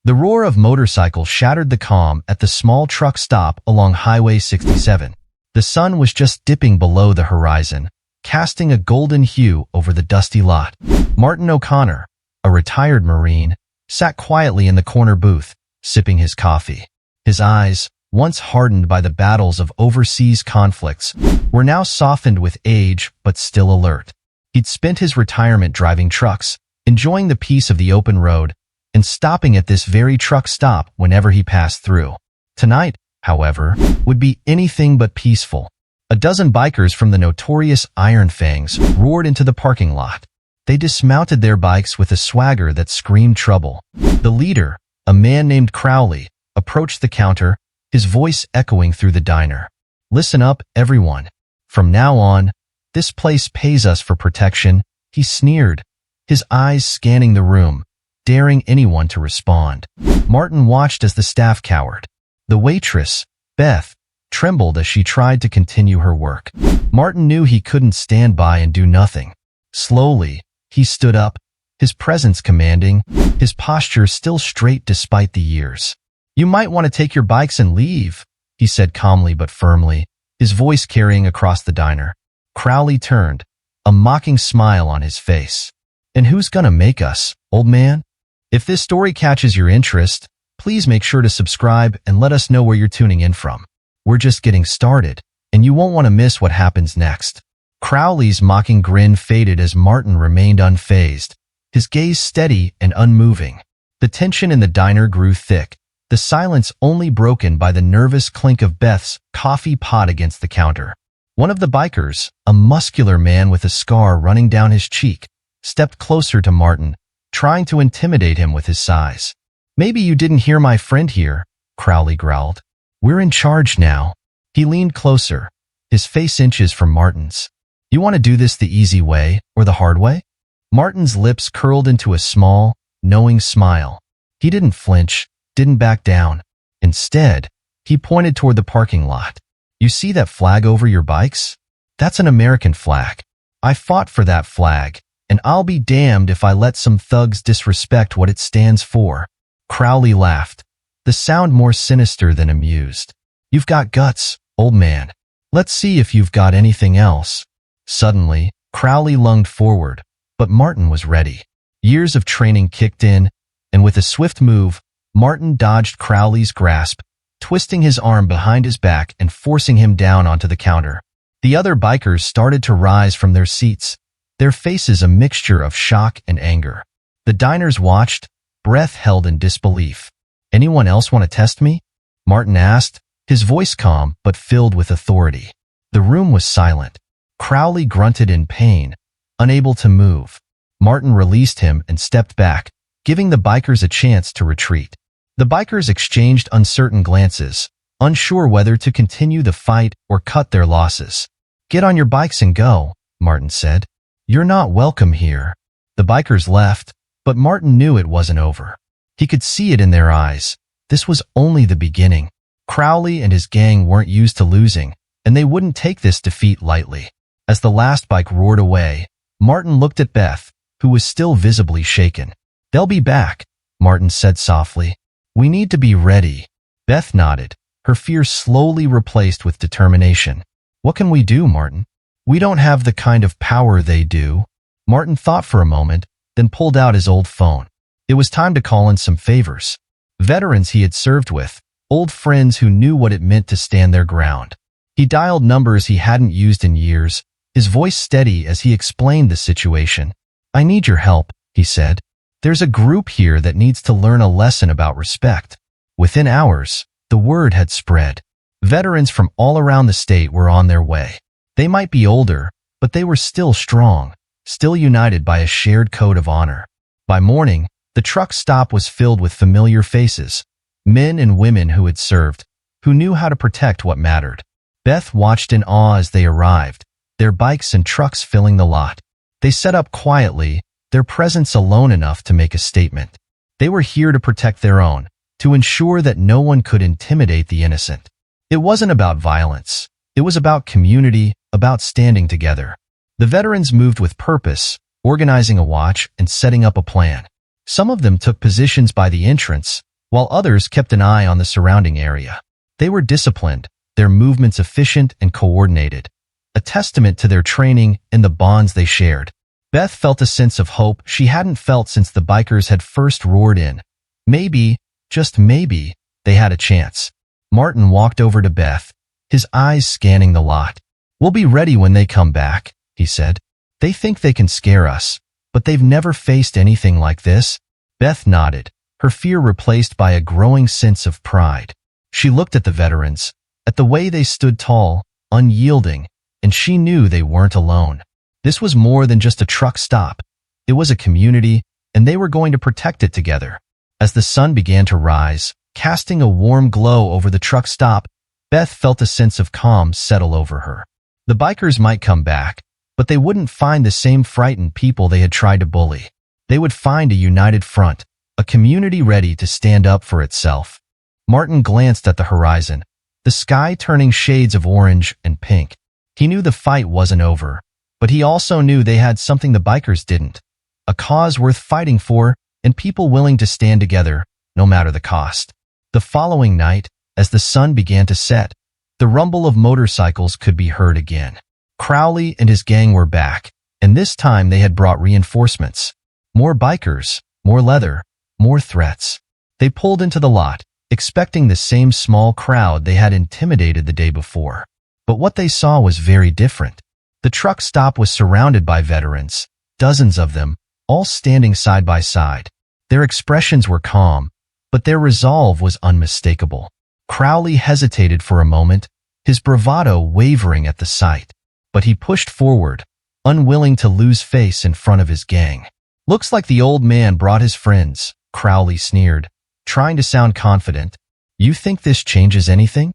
The roar of motorcycles shattered the calm at the small truck stop along Highway 67. The sun was just dipping below the horizon, casting a golden hue over the dusty lot. Martin O'Connor, a retired Marine, sat quietly in the corner booth, sipping his coffee. His eyes, once hardened by the battles of overseas conflicts, were now softened with age but still alert. He'd spent his retirement driving trucks, enjoying the peace of the open road, and stopping at this very truck stop whenever he passed through. Tonight, however, would be anything but peaceful. A dozen bikers from the notorious Fangs roared into the parking lot. They dismounted their bikes with a swagger that screamed trouble. The leader, a man named Crowley, approached the counter, his voice echoing through the diner. "Listen up, everyone. From now on, this place pays us for protection," he sneered, his eyes scanning the room, daring anyone to respond. Martin watched as the staff cowered. The waitress, Beth, trembled as she tried to continue her work. Martin knew he couldn't stand by and do nothing. Slowly, he stood up, his presence commanding, his posture still straight despite the years. "You might want to take your bikes and leave," he said calmly but firmly, his voice carrying across the diner. Crowley turned, a mocking smile on his face. "And who's gonna make us, old man?" If this story catches your interest, please make sure to subscribe and let us know where you're tuning in from. We're just getting started, and you won't want to miss what happens next. Crowley's mocking grin faded as Martin remained unfazed, his gaze steady and unmoving. The tension in the diner grew thick, the silence only broken by the nervous clink of Beth's coffee pot against the counter. One of the bikers, a muscular man with a scar running down his cheek, stepped closer to Martin, trying to intimidate him with his size. "Maybe you didn't hear my friend here," Crowley growled. "We're in charge now." He leaned closer, his face inches from Martin's. "You want to do this the easy way or the hard way?" Martin's lips curled into a small, knowing smile. He didn't flinch, didn't back down. Instead, he pointed toward the parking lot. "You see that flag over your bikes? That's an American flag. I fought for that flag, and I'll be damned if I let some thugs disrespect what it stands for." Crowley laughed, the sound more sinister than amused. "You've got guts, old man. Let's see if you've got anything else." Suddenly, Crowley lunged forward, but Martin was ready. Years of training kicked in, and with a swift move, Martin dodged Crowley's grasp, twisting his arm behind his back and forcing him down onto the counter. The other bikers started to rise from their seats, their faces a mixture of shock and anger. The diners watched, breath held in disbelief. "Anyone else want to test me?" Martin asked, his voice calm but filled with authority. The room was silent. Crowley grunted in pain, unable to move. Martin released him and stepped back, giving the bikers a chance to retreat. The bikers exchanged uncertain glances, unsure whether to continue the fight or cut their losses. "Get on your bikes and go," Martin said. "You're not welcome here." The bikers left, but Martin knew it wasn't over. He could see it in their eyes. This was only the beginning. Crowley and his gang weren't used to losing, and they wouldn't take this defeat lightly. As the last bike roared away, Martin looked at Beth, who was still visibly shaken. "They'll be back," Martin said softly. "We need to be ready." Beth nodded, her fear slowly replaced with determination. "What can we do, Martin?" "We don't have the kind of power they do." Martin thought for a moment, then pulled out his old phone. It was time to call in some favors. Veterans he had served with, old friends who knew what it meant to stand their ground. He dialed numbers he hadn't used in years, his voice steady as he explained the situation. "I need your help," he said. "There's a group here that needs to learn a lesson about respect." Within hours, the word had spread. Veterans from all around the state were on their way. They might be older, but they were still strong, still united by a shared code of honor. By morning, the truck stop was filled with familiar faces, men and women who had served, who knew how to protect what mattered. Beth watched in awe as they arrived, their bikes and trucks filling the lot. They set up quietly, their presence alone enough to make a statement. They were here to protect their own, to ensure that no one could intimidate the innocent. It wasn't about violence. It was about community, about standing together. The veterans moved with purpose, organizing a watch and setting up a plan. Some of them took positions by the entrance, while others kept an eye on the surrounding area. They were disciplined, their movements efficient and coordinated, a testament to their training and the bonds they shared. Beth felt a sense of hope she hadn't felt since the bikers had first roared in. Maybe, just maybe, they had a chance. Martin walked over to Beth, his eyes scanning the lot. "We'll be ready when they come back," he said. "They think they can scare us, but they've never faced anything like this." Beth nodded, her fear replaced by a growing sense of pride. She looked at the veterans, at the way they stood tall, unyielding, and she knew they weren't alone. This was more than just a truck stop. It was a community, and they were going to protect it together. As the sun began to rise, casting a warm glow over the truck stop, Beth felt a sense of calm settle over her. The bikers might come back, but they wouldn't find the same frightened people they had tried to bully. They would find a united front, a community ready to stand up for itself. Martin glanced at the horizon, the sky turning shades of orange and pink. He knew the fight wasn't over, but he also knew they had something the bikers didn't, a cause worth fighting for and people willing to stand together, no matter the cost. The following night, as the sun began to set, the rumble of motorcycles could be heard again. Crowley and his gang were back, and this time they had brought reinforcements. More bikers, more leather, more threats. They pulled into the lot, expecting the same small crowd they had intimidated the day before. But what they saw was very different. The truck stop was surrounded by veterans, dozens of them, all standing side by side. Their expressions were calm, but their resolve was unmistakable. Crowley hesitated for a moment, his bravado wavering at the sight. But he pushed forward, unwilling to lose face in front of his gang. "Looks like the old man brought his friends," Crowley sneered, trying to sound confident. "You think this changes anything?"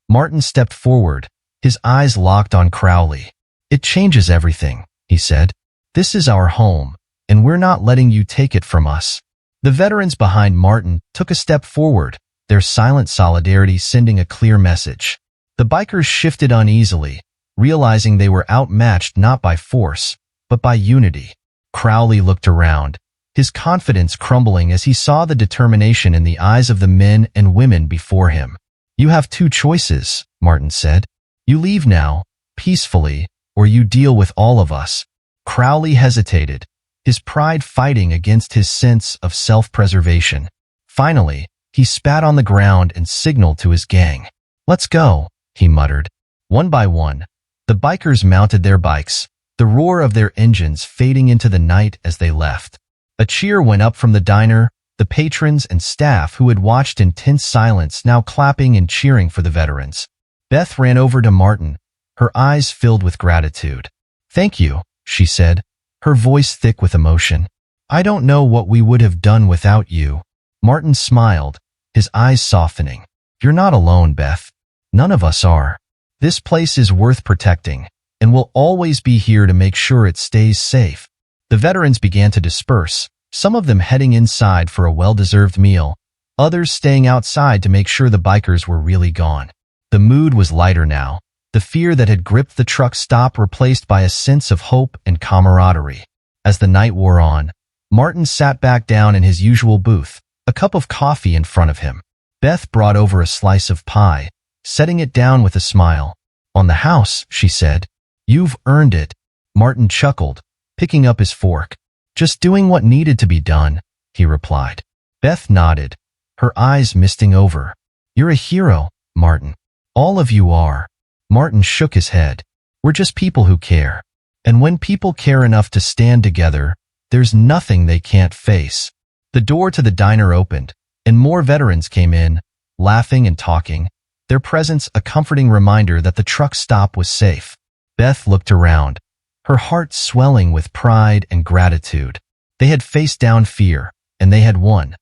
Martin stepped forward, his eyes locked on Crowley. "It changes everything," he said. "This is our home, and we're not letting you take it from us." The veterans behind Martin took a step forward, their silent solidarity sending a clear message. The bikers shifted uneasily, realizing they were outmatched not by force, but by unity. Crowley looked around, his confidence crumbling as he saw the determination in the eyes of the men and women before him. "You have two choices," Martin said. "You leave now, peacefully, or you deal with all of us." Crowley hesitated, his pride fighting against his sense of self-preservation. Finally, he spat on the ground and signaled to his gang. "Let's go," he muttered. One by one, the bikers mounted their bikes, the roar of their engines fading into the night as they left. A cheer went up from the diner, the patrons and staff who had watched in tense silence now clapping and cheering for the veterans. Beth ran over to Martin, her eyes filled with gratitude. "Thank you," she said, her voice thick with emotion. "I don't know what we would have done without you." Martin smiled, his eyes softening. "You're not alone, Beth. None of us are. This place is worth protecting, and we'll always be here to make sure it stays safe." The veterans began to disperse, some of them heading inside for a well-deserved meal, others staying outside to make sure the bikers were really gone. The mood was lighter now, the fear that had gripped the truck stop replaced by a sense of hope and camaraderie. As the night wore on, Martin sat back down in his usual booth, a cup of coffee in front of him. Beth brought over a slice of pie, setting it down with a smile. "On the house," she said. "You've earned it." Martin chuckled, picking up his fork. "Just doing what needed to be done," he replied. Beth nodded, her eyes misting over. "You're a hero, Martin. All of you are." Martin shook his head. "We're just people who care. And when people care enough to stand together, there's nothing they can't face." The door to the diner opened, and more veterans came in, laughing and talking, their presence a comforting reminder that the truck stop was safe. Beth looked around, her heart swelling with pride and gratitude. They had faced down fear, and they had won.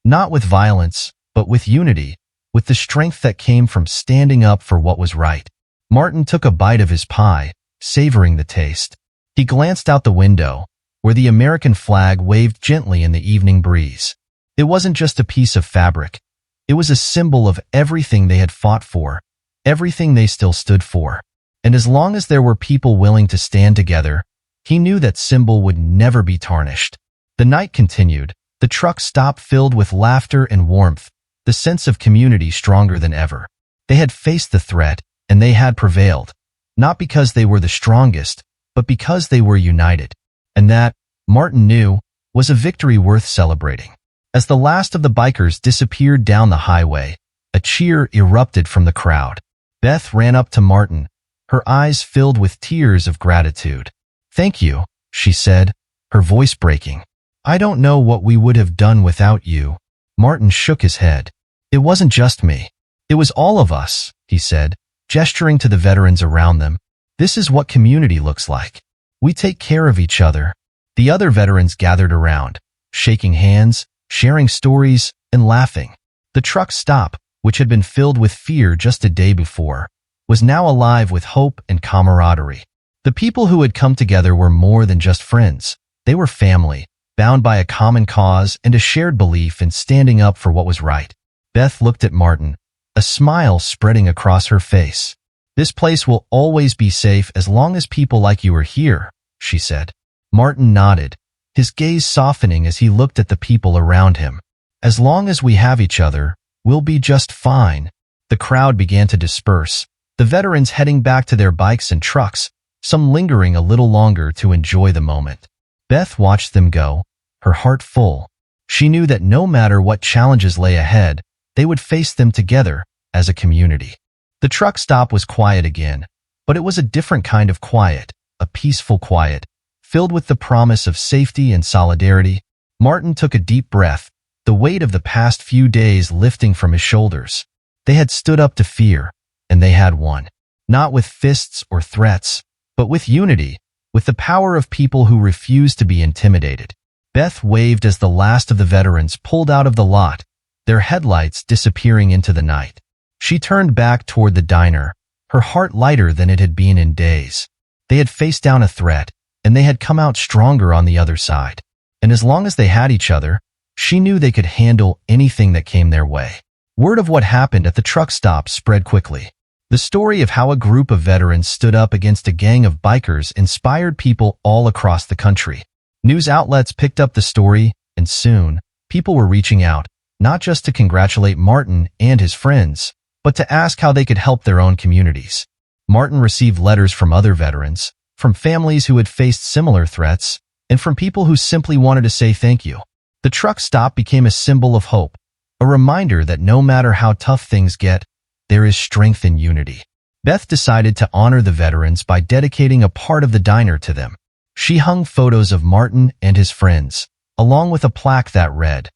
Not with violence, but with unity, with the strength that came from standing up for what was right. Martin took a bite of his pie, savoring the taste. He glanced out the window, where the American flag waved gently in the evening breeze. It wasn't just a piece of fabric. It was a symbol of everything they had fought for, everything they still stood for. And as long as there were people willing to stand together, he knew that symbol would never be tarnished. The night continued, the truck stop filled with laughter and warmth, the sense of community stronger than ever. They had faced the threat, and they had prevailed. Not because they were the strongest, but because they were united. And that, Martin knew, was a victory worth celebrating. As the last of the bikers disappeared down the highway, a cheer erupted from the crowd. Beth ran up to Martin, her eyes filled with tears of gratitude. "Thank you," she said, her voice breaking. "I don't know what we would have done without you." Martin shook his head. "It wasn't just me. It was all of us," he said, gesturing to the veterans around them. "This is what community looks like. We take care of each other." The other veterans gathered around, shaking hands, sharing stories, and laughing. The truck stop, which had been filled with fear just a day before, was now alive with hope and camaraderie. The people who had come together were more than just friends. They were family, bound by a common cause and a shared belief in standing up for what was right. Beth looked at Martin, a smile spreading across her face. "This place will always be safe as long as people like you are here," she said. Martin nodded, his gaze softening as he looked at the people around him. "As long as we have each other, we'll be just fine." The crowd began to disperse, the veterans heading back to their bikes and trucks, some lingering a little longer to enjoy the moment. Beth watched them go, her heart full. She knew that no matter what challenges lay ahead, they would face them together as a community. The truck stop was quiet again, but it was a different kind of quiet, a peaceful quiet, filled with the promise of safety and solidarity. Martin took a deep breath, the weight of the past few days lifting from his shoulders. They had stood up to fear, and they had won. Not with fists or threats, but with unity, with the power of people who refused to be intimidated. Beth waved as the last of the veterans pulled out of the lot, their headlights disappearing into the night. She turned back toward the diner, her heart lighter than it had been in days. They had faced down a threat, and they had come out stronger on the other side. And as long as they had each other, she knew they could handle anything that came their way. Word of what happened at the truck stop spread quickly. The story of how a group of veterans stood up against a gang of bikers inspired people all across the country. News outlets picked up the story, and soon, people were reaching out, not just to congratulate Martin and his friends, but to ask how they could help their own communities. Martin received letters from other veterans, from families who had faced similar threats, and from people who simply wanted to say thank you. The truck stop became a symbol of hope, a reminder that no matter how tough things get, there is strength in unity. Beth decided to honor the veterans by dedicating a part of the diner to them. She hung photos of Martin and his friends, along with a plaque that read,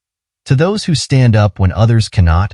"To those who stand up when others cannot,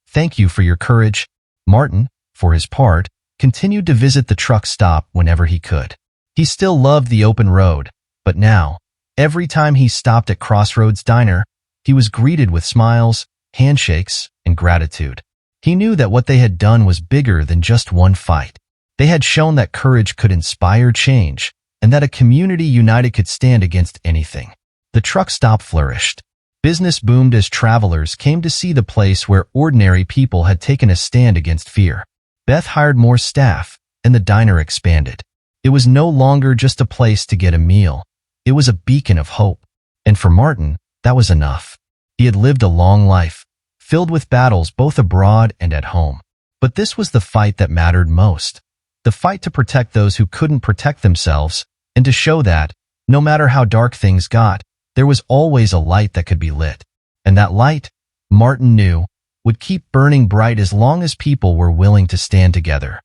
thank you for your courage." Martin, for his part, continued to visit the truck stop whenever he could. He still loved the open road, but now, every time he stopped at Crossroads Diner, he was greeted with smiles, handshakes, and gratitude. He knew that what they had done was bigger than just one fight. They had shown that courage could inspire change, and that a community united could stand against anything. The truck stop flourished. Business boomed as travelers came to see the place where ordinary people had taken a stand against fear. Beth hired more staff, and the diner expanded. It was no longer just a place to get a meal. It was a beacon of hope. And for Martin, that was enough. He had lived a long life, filled with battles both abroad and at home. But this was the fight that mattered most. The fight to protect those who couldn't protect themselves, and to show that, no matter how dark things got, there was always a light that could be lit. And that light, Martin knew, would keep burning bright as long as people were willing to stand together.